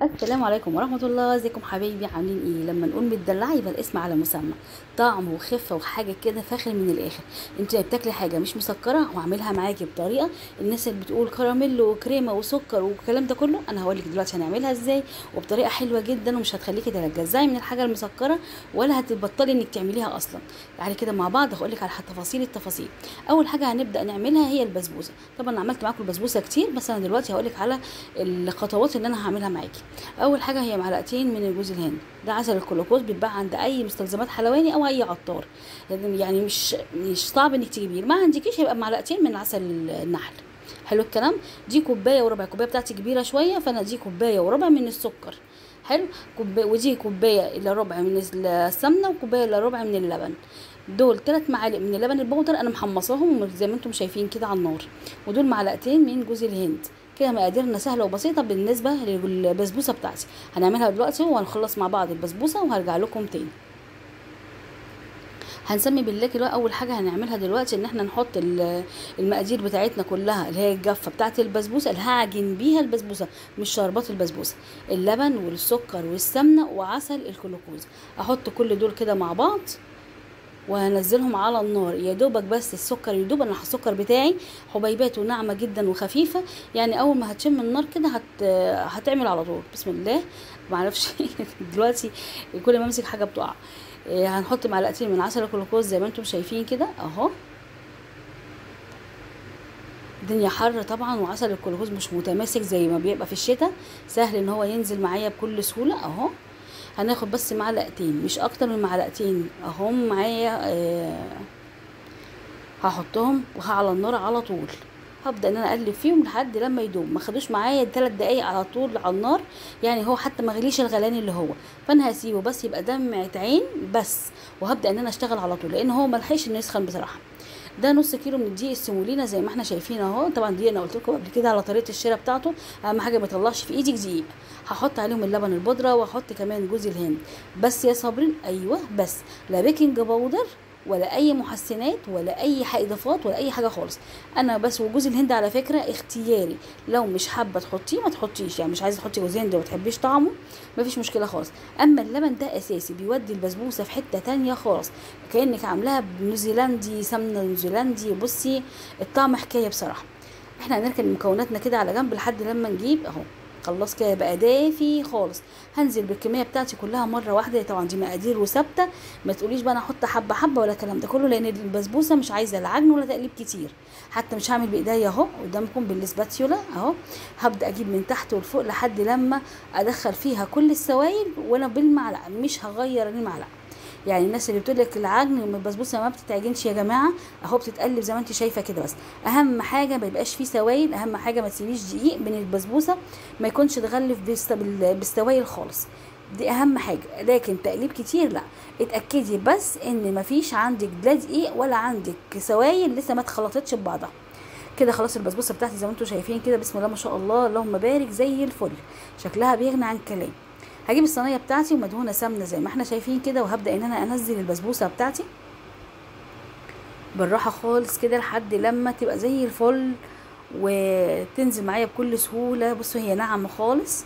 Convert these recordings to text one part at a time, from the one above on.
السلام عليكم ورحمة الله. ازيكم حبايبي؟ عاملين ايه؟ لما نقول متدلعة يبقى الاسم على مسمى. طعم وخفة وحاجة كده فاخر من الاخر. انت بتاكلي حاجة مش مسكرة وهعملها معاكي بطريقة الناس اللي بتقول كراميل وكريمة وسكر والكلام ده كله، انا هقولك دلوقتي هنعملها ازاي وبطريقة حلوة جدا ومش هتخليكي تتجزعي من الحاجة المسكرة ولا هتبطلي انك تعمليها اصلا. تعالي كده مع بعض هقولك على تفاصيل التفاصيل. اول حاجة هنبدأ نعملها هي البسبوسة. طبعا عملت معاكم البسبوسة كتير بس انا دلوقتي هقولك على الخطوات اللي انا هعملها معاكي. اول حاجه هي معلقتين من جوز الهند، ده عسل الكلوكوز بيتباع عند اي مستلزمات حلواني او اي عطار. يعني مش صعب انك تجيبيه، ما عندكيش هيبقى معلقتين من عسل النحل. حلو الكلام. دي كوبايه وربع، الكوبايه بتاعتي كبيره شويه فانا دي كوبايه وربع من السكر. حلو. ودي كوبايه الا ربع من السمنه وكوبايه الا ربع من اللبن. دول 3 معالق من اللبن البودر انا محمصاهم زي ما انتم شايفين كده على النار. ودول معلقتين من جوز الهند. كده مقاديرنا سهله وبسيطه بالنسبه للبسبوسه بتاعتي. هنعملها دلوقتي وهنخلص مع بعض البسبوسه وهرجع لكم تاني. هنسمي بالله كده. اول حاجه هنعملها دلوقتي ان احنا نحط المقادير بتاعتنا كلها اللي هي الجافه بتاعه البسبوسه اللي هعجن بيها البسبوسه، مش شربات البسبوسه. اللبن والسكر والسمنه وعسل الكلوكوز. احط كل دول كده مع بعض وهنزلهم على النار يا دوبك، بس السكر يدوب. انا السكر بتاعي حبيباته ناعمه جدا وخفيفه، يعني اول ما هتشم النار كده هتعمل على طول. بسم الله. معرفش دلوقتي كل ما امسك حاجه بتقع. هنحط معلقتين من عسل الكلوكوز زي ما انتم شايفين كده اهو. الدنيا حر طبعا وعسل الكلوكوز مش متماسك زي ما بيبقى في الشتاء، سهل ان هو ينزل معايا بكل سهوله اهو. هناخد بس معلقتين مش اكتر من معلقتين اهو معايا. هحطهم على النار على طول. هبدا ان انا اقلب فيهم لحد لما يدوب. ما خدوش معايا 3 دقايق على طول على النار، يعني هو حتى ما غليش الغليان اللي هو. فانا هسيبه بس يبقى دمعة عين بس، وهبدا ان انا اشتغل على طول لان هو ملحقش انه يسخن بصراحه. ده نص كيلو من الدقيق السيمولينا زي ما احنا شايفين اهو. طبعا دي انا قلت لكم قبل كده على طريقه الشراء بتاعته. اهم حاجه ما يطلعش في ايدك دقيق. هحط عليهم اللبن البودره واحط كمان جوز الهند بس يا صابرين. ايوه بس، لا بيكنج باودر ولا اي محسنات ولا اي اضافات ولا اي حاجه خالص. انا بس. وجوز الهند على فكره اختياري، لو مش حابه تحطيه ما تحطيش، يعني مش عايزه تحطي جوز هند وما تحبيش طعمه مفيش مشكله خالص. اما اللبن ده اساسي بيودي البسبوسه في حته تانية خالص، كانك عاملاها بنيوزيلندي، سمنه نيوزيلندي. بصي الطعم حكايه بصراحه. احنا هنركن مكوناتنا كده على جنب لحد لما نجيب اهو. خلاص كده بقى دافي خالص. هنزل بالكميه بتاعتي كلها مره واحده. طبعا دي مقادير وثابته، ما تقوليش بقى انا احط حبه حبه ولا الكلام ده كله، لان البسبوسه مش عايزه لا عجن ولا تقليب كتير. حتى مش هعمل بايديا اهو قدامكم بالسباتيولا اهو. هبدا اجيب من تحت ولفوق لحد لما ادخل فيها كل السوائل وانا بالمعلقه، مش هغير المعلقه. يعني الناس اللي بتقول لك العجن من البسبوسه ما بتتعجنش يا جماعه اهو، بتتقلب زي ما انت شايفه كده. بس اهم حاجه ما يبقاش فيه سوائل، اهم حاجه ما تسيبيش دقيق من البسبوسه، ما يكونش اتغلف بالسوائل خالص. دي اهم حاجه. لكن تقليب كتير لا. اتاكدي بس ان ما فيش عندك لا دقيق ولا عندك سوائل لسه ما اتخلطتش ببعضها. كده خلاص البسبوسه بتاعتي زي ما انتم شايفين كده. بسم الله ما شاء الله اللهم بارك زي الفل. شكلها بيغني عن كلام. هجيب الصينيه بتاعتي ومدهونه سمنه زي ما احنا شايفين كده، وهبدا ان انا انزل البسبوسه بتاعتي بالراحه خالص كده لحد لما تبقى زي الفل وتنزل معايا بكل سهوله. بصوا هي ناعمه خالص.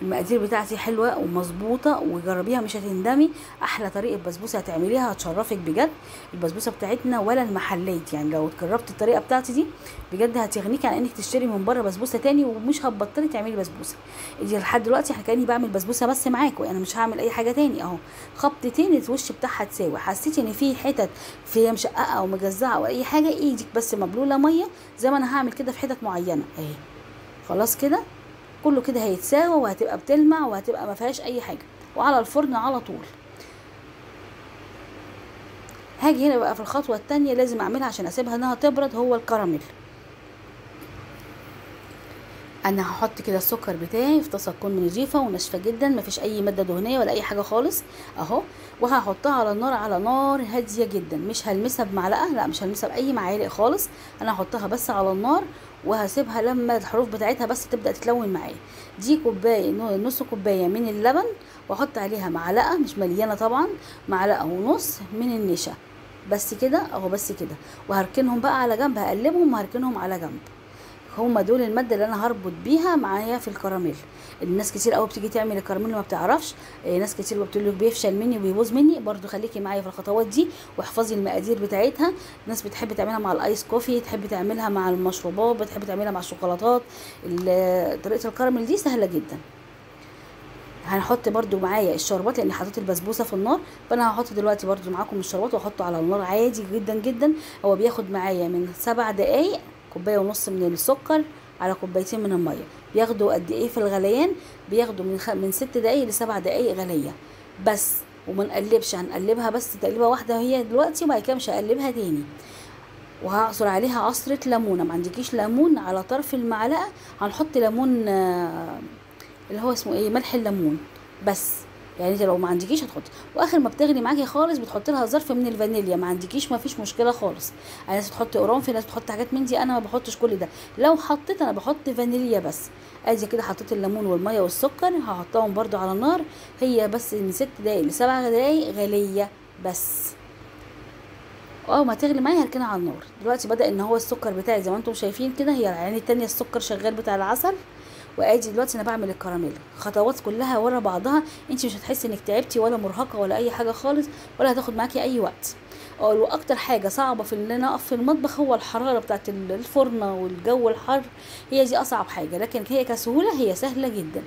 المقادير بتاعتي حلوه ومظبوطه وجربيها مش هتندمي. احلى طريقه بسبوسه هتعمليها هتشرفك بجد. البسبوسه بتاعتنا ولا المحلات، يعني لو جربت الطريقه بتاعتي دي بجد هتغنيكي عن انك تشتري من بره بسبوسه تاني، ومش هتبطلي تعملي بسبوسه. دي لحد دلوقتي كاني بعمل بسبوسه بس معاكم، انا مش هعمل اي حاجه تاني اهو. خبطتين الوش بتاعها تساوي. حسيتي ان في حتت فيها مشققه او مجزعه او اي حاجه، ايدك بس مبلوله ميه زي ما انا هعمل كده في حتت معينه اهي. خلاص كده كله كده هيتساوى وهتبقى بتلمع وهتبقى ما فيهاش اي حاجه، وعلى الفرن على طول. هاجي هنا بقى في الخطوه الثانيه لازم اعملها عشان اسيبها انها تبرد، هو الكراميل. انا هحط كده السكر بتاعي في طاسه تكون نظيفه وناشفه جدا، ما فيش اي ماده دهنيه ولا اي حاجه خالص اهو. وهحطها على النار على نار هاديه جدا. مش هلمسها بمعلقه، لا مش هلمسها باي معالق خالص. انا هحطها بس على النار وهسيبها لما الحروف بتاعتها بس تبدا تتلون معايا. دي كوبايه نص كوبايه من اللبن، واحط عليها معلقه مش مليانه طبعا، معلقه ونص من النشا. بس كده اهو، بس كده. وهركنهم بقى على جنب، هقلبهم وهركنهم على جنب. هما دول الماده اللي انا هربط بيها معايا في الكراميل. الناس كتير قوي بتيجي تعمل الكراميل ما بتعرفش، ناس كتير بتقول لك بيفشل مني وبيبوظ مني. برضو خليكي معايا في الخطوات دي واحفظي المقادير بتاعتها. ناس بتحب تعملها مع الايس كوفي، تحب تعملها مع المشروبات، بتحب تعملها مع الشوكولاتات. طريقه الكراميل دي سهله جدا. هنحط برضو معايا الشربات لان حطيت البسبوسه في النار، فانا هحط دلوقتي برضو معاكم الشربات واحطه على النار عادي جدا جدا. هو بياخد معايا من 7 دقايق، كوبايه ونص من السكر على كوبايتين من الميه. بياخدوا قد ايه في الغليان؟ بياخدوا من 6 دقايق ل7 دقايق غليه بس. وما نقلبش، هنقلبها بس تقليبه واحده هي دلوقتي، وبعد كده مش هقلبها تاني. وهعصر عليها عصره ليمونه. ما عندكيش ليمون على طرف المعلقه هنحط ليمون اللي هو اسمه ايه، ملح الليمون بس. يعني انت لو ما عندكيش هتحطي. واخر ما بتغلي معاكي خالص بتحطي لها ظرف من الفانيليا. ما عندكيش ما فيش مشكله خالص. ناس بتحط قرنفل، ناس بتحط حاجات من دي، انا ما بحطش كل ده. لو حطيت انا بحط فانيليا بس. ادي كده حطيت الليمون والميه والسكر، هحطهم برده على النار. هي بس من 6 دقايق ل7 دقايق غليه بس. اول ما تغلي معايا هركنها على النار. دلوقتي بدا ان هو السكر بتاعي زي ما انتم شايفين كده، هي العين التانية السكر شغال بتاع العسل. وادي دلوقتي انا بعمل الكراميل، خطوات كلها ورا بعضها. انت مش هتحسي انك تعبتي ولا مرهقه ولا اي حاجه خالص، ولا هتاخد معاكي اي وقت. واكتر حاجه صعبه في ان انا اقف في المطبخ هو الحراره بتاعت الفرن والجو الحر. هي دي اصعب حاجه، لكن هي كسهوله هي سهله جدا.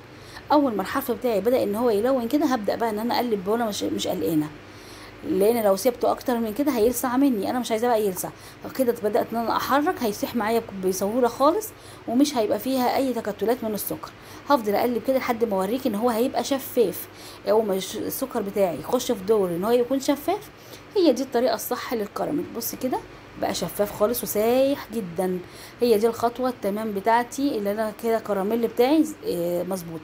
اول ما الحرف بتاعي بدا ان هو يلون كده هبدا بقى ان انا اقلب وانا مش قلقانه، لان لو سيبته اكتر من كده هيلسع مني. انا مش عايزاه بقى يلسع كده. بدات ان انا احرك هيسيح معايا بسهوله خالص، ومش هيبقى فيها اي تكتلات من السكر. هفضل اقلب كده لحد ما اوريك ان هو هيبقى شفاف. اول ما السكر بتاعي يخش في دور ان هو يكون شفاف، هي دي الطريقه الصح للكراميل. بص كده بقى شفاف خالص وسايح جدا. هي دي الخطوه التمام بتاعتي اللي انا كده الكراميل بتاعي مظبوط.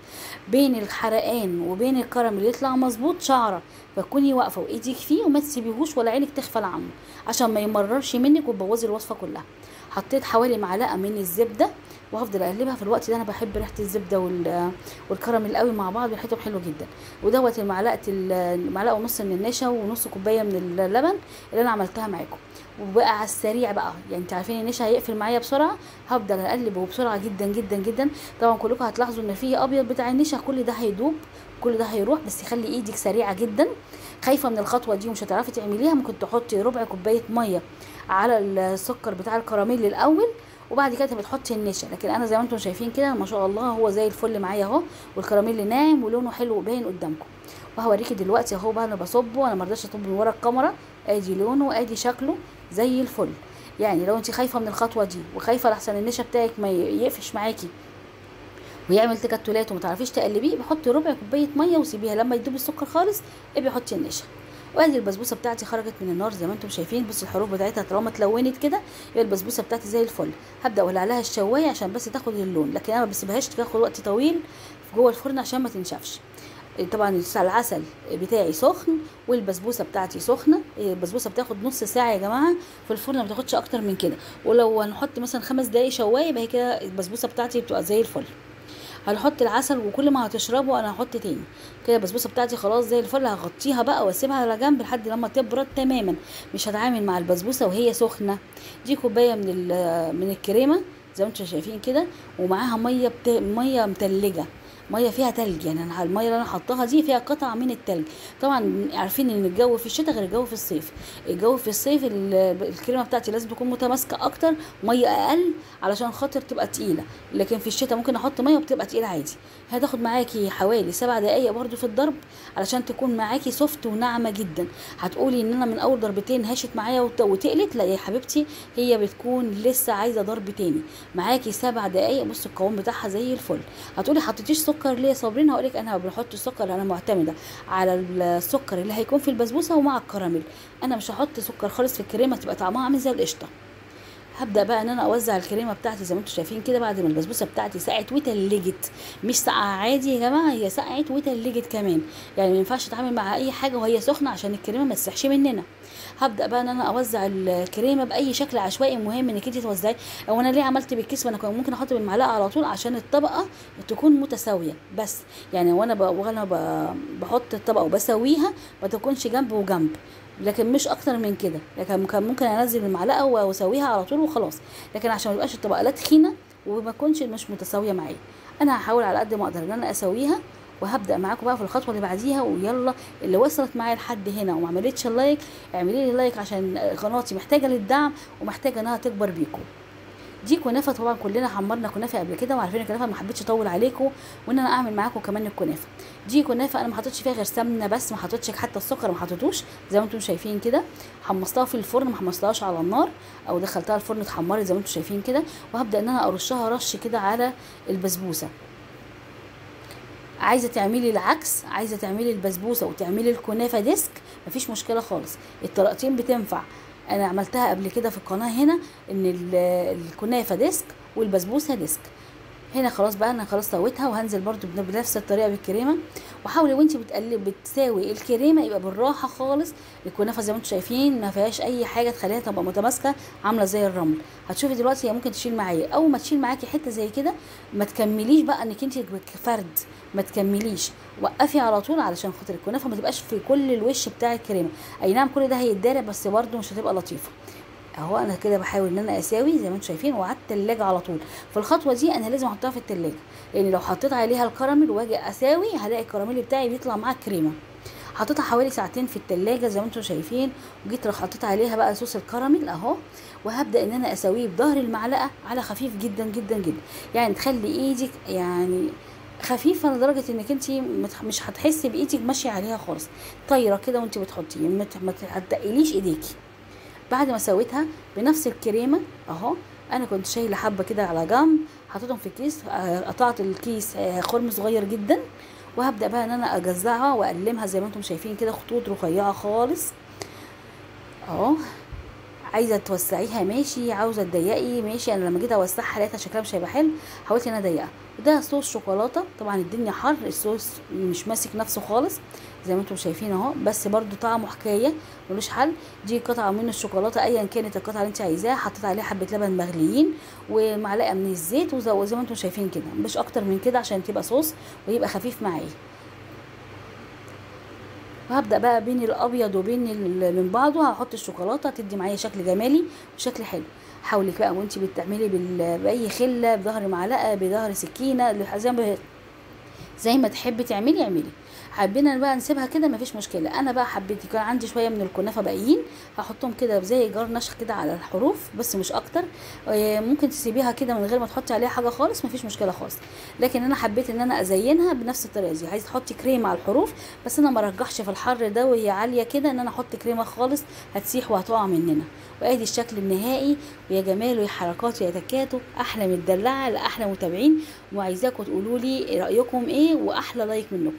بين الحرقان وبين الكراميل يطلع مظبوط شعره، فتكوني واقفه وايديك فيه وما تسيبيهوش ولا عينك تغفل عنه عشان ما يمررش منك وتبوظي الوصفه كلها. حطيت حوالي معلقه من الزبده وهفضل اقلبها. في الوقت ده انا بحب ريحه الزبده والكراميل قوي مع بعض، ريحتهم حلوه جدا. ودوت المعلقه ونص من النشا ونص كوبايه من اللبن اللي انا عملتها معاكم. وبقى على السريع بقى، يعني انت عارفين النشا هيقفل معايا بسرعه، هفضل اقلبه بسرعه جدا جدا جدا. طبعا كلكم هتلاحظوا ان فيه ابيض بتاع النشا، كل ده هيدوب، كل ده هيروح. بس خلي ايدك سريعه جدا. خايفه من الخطوه دي ومش هتعرفي تعمليها، ممكن تحطي ربع كوبايه ميه على السكر بتاع الكراميل الاول، وبعد كده بتحطي النشا. لكن انا زي ما انتم شايفين كده ما شاء الله هو زي الفل معايا اهو، والكراميل ناعم ولونه حلو وباين قدامكم. وهوريكي دلوقتي اهو بقى انا بصبه. انا مرضاش اصب من ورا الكاميرا. ادي لونه وادي شكله زي الفل. يعني لو انت خايفه من الخطوه دي وخايفه لحسن النشا بتاعك ما يقفش معاكي ويعمل تكتلات وما تعرفيش تقلبيه، بحطي ربع كوبايه ميه وسيبيها لما يدوب السكر خالص ابقي حطي النشا. وادي البسبوسه بتاعتي خرجت من النار زي ما انتم شايفين. بصي الحروف بتاعتها طالما اتلونت كده يبقى البسبوسه بتاعتي زي الفل. هبدا اولع لها الشوايه عشان بس تاخد اللون، لكن انا ما بسيبهاش تاخد وقت طويل جوه الفرن عشان ما تنشفش. طبعا العسل بتاعي سخن والبسبوسه بتاعتي سخنه. البسبوسه بتاخد نص ساعه يا جماعه في الفرن، ما بتاخدش اكتر من كده. ولو هنحط مثلا 5 دقايق شوايه يبقى هي كده البسبوسه بتاعتي بتبقى زي الفل. هنحط العسل وكل ما هتشربه انا هحط تاني. كده البسبوسه بتاعتي خلاص زي الفل. هغطيها بقى واسيبها على جنب لحد لما تبرد تماما. مش هتعامل مع البسبوسه وهي سخنه. دي كوبايه من الكريمه زي ما انتم شايفين كده، ومعاها ميه متلجه، ميه فيها تلج. يعني انا الميه اللي انا حطاها دي فيها قطع من التلج. طبعا عارفين ان الجو في الشتاء غير الجو في الصيف. الجو في الصيف الكريمه بتاعتي لازم تكون متماسكه اكتر، ميه اقل علشان خاطر تبقى تقيله. لكن في الشتاء ممكن احط ميه وبتبقى تقيله عادي. هتاخد معاكي حوالي 7 دقايق برده في الضرب علشان تكون معاكي سوفت وناعمه جدا. هتقولي ان انا من اول ضربتين هشت معايا وتقلت، لا يا حبيبتي، هي بتكون لسه عايزه ضرب تاني. معاكي 7 دقايق. بص القوام بتاعها زي الفل. هتقولي حطيتيش سكر ليه يا صابرين؟ هقولك انا بحط السكر، انا معتمده على السكر اللي هيكون في البسبوسه ومع الكراميل. انا مش هحط سكر خالص في الكريمه تبقى طعمها عامل زي القشطه. هبدا بقى ان انا اوزع الكريمه بتاعتي زي ما انتم شايفين كده بعد ما البسبوسه بتاعتي سقعت وتلجت. مش سقعه عادي يا جماعه، هي سقعت وتلجت كمان. يعني ما ينفعش اتعامل مع اي حاجه وهي سخنه عشان الكريمه ما تسحش مننا. هبدا بقى ان انا اوزع الكريمه باي شكل عشوائي. مهم انك انت توزعي. او انا ليه عملت بالكيس؟ وانا كان ممكن احط بالمعلقه على طول عشان الطبقه تكون متساويه. بس يعني وانا بحط الطبقه وبسويها ما تكونش جنب وجنب، لكن مش اكتر من كده. لكن كان ممكن انزل المعلقه واسويها على طول وخلاص. لكن عشان ما يبقاش الطبقه لا تخينه وما تكونش مش متساويه معايا. انا هحاول على قد ما اقدر ان انا اسويها، وهبدا معاكم بقى في الخطوه اللي بعديها. ويلا اللي وصلت معايا لحد هنا وما عملتش اللايك، اعملي لي لايك عشان قناتي محتاجه للدعم ومحتاجه انها تكبر بيكم. دي كنافه طبعا كلنا حمرنا كنافه قبل كده وعارفين الكنافه، ما حبيتش اطول عليكم وان انا اعمل معاكم كمان الكنافه. دي كنافه انا ما حطيتش فيها غير سمنه بس، ما حطيتش حتى السكر ما حطيتوش، زي ما انتم شايفين كده. حمصتها في الفرن، ما حمصتهاش على النار او دخلتها الفرن اتحمرت زي ما انتم شايفين كده. وهبدا ان انا ارشها رش كده على البسبوسه. عايزه تعملي العكس، عايزه تعملي البسبوسه وتعملي الكنافه ديسك، مفيش مشكله خالص، الطريقتين بتنفع. انا عملتها قبل كده في القناه هنا، ان الكنافه ديسك والبسبوسه ديسك. هنا خلاص بقى انا خلاص سويتها، وهنزل برده بنفس الطريقه بالكريمه. وحاولي وانت بتساوي الكريمه يبقى بالراحه خالص. الكنافه زي ما انتم شايفين ما فيهاش اي حاجه تخليها تبقى متماسكه عامله زي الرمل. هتشوفي دلوقتي هي ممكن تشيل معايا، اول ما تشيل معاكي حته زي كده ما تكمليش بقى انك انت فرد، ما تكمليش، وقفي على طول علشان خاطر الكنافه ما تبقاش في كل الوش بتاع الكريمه. اي نعم كل ده هيتضرب بس برده مش هتبقى لطيفه. اهو انا كده بحاول ان انا اساوي زي ما انتم شايفين، وعلى التلاجة على طول. في الخطوه دي انا لازم احطها في التلاجة، لان لو حطيت عليها الكراميل واجي اساوي هلاقي الكراميل بتاعي بيطلع معاه كريمه. حطيتها حوالي ساعتين في التلاجة زي ما انتم شايفين، وجيت حطيت عليها بقى صوص الكراميل اهو. وهبدا ان انا اسويه بظهر المعلقه على خفيف جدا جدا جدا، يعني تخلي ايدك يعني خفيفه لدرجه انك انت مش هتحسي بايدك ماشيه عليها خالص، طايره كده وانت بتحطيه، ما تقليش ايديكي. بعد ما سويتها بنفس الكريمه اهو، انا كنت شايله حبه كده على جنب، حطيتهم في كيس، قطعت الكيس خرم صغير جدا. وهبدا بقى ان انا اجزعها واقلمها زي ما انتم شايفين كده، خطوط رفيعه خالص اهو. عايزه توسعيها ماشي، عاوزه تضيقي ماشي. انا لما جيت اوسعها لقيتها شكلها مش هيبقى حلو، حاولت ان انا اضيقها. وده صوص شوكولاته، طبعا الدنيا حر، الصوص مش ماسك نفسه خالص زي ما انتم شايفين اهو، بس برده طعمه حكايه ملوش حل. دي قطعه من الشوكولاته ايا كانت القطعه اللي انت عايزاها، حطيت عليها حبه لبن مغليين ومعلقه من الزيت، وزي ما انتم شايفين كده، مش اكتر من كده عشان تبقى صوص ويبقى خفيف معايا. وهبدا بقى بين الابيض وبين من بعضه هحط الشوكولاته تدي معايا شكل جمالي وشكل حلو. حاولي بقى وانت بتعملي باي خله، بظهر معلقه، بظهر سكينه، زي ما تحبي تعملي اعملي. حبينا بقى نسيبها كده مفيش مشكله. انا بقى حبيت كان عندي شويه من الكنافه باقيين، هحطهم كده زي جرنش كده على الحروف بس مش اكتر. ممكن تسيبيها كده من غير ما تحطي عليها حاجه خالص، مفيش مشكله خالص. لكن انا حبيت ان انا ازينها بنفس الطريقه دي. عايزه تحطي كريمه على الحروف، بس انا ما رجحش في الحر ده وهي عاليه كده ان انا احط كريمه خالص، هتسيح وهتقع مننا. وادي الشكل النهائي، ويا جمال ويا حركات ويا تكاته، احلى متدلعه لاحلى متابعين. وعايزاكم تقولوا لي رايكم ايه، واحلى لايك منكم.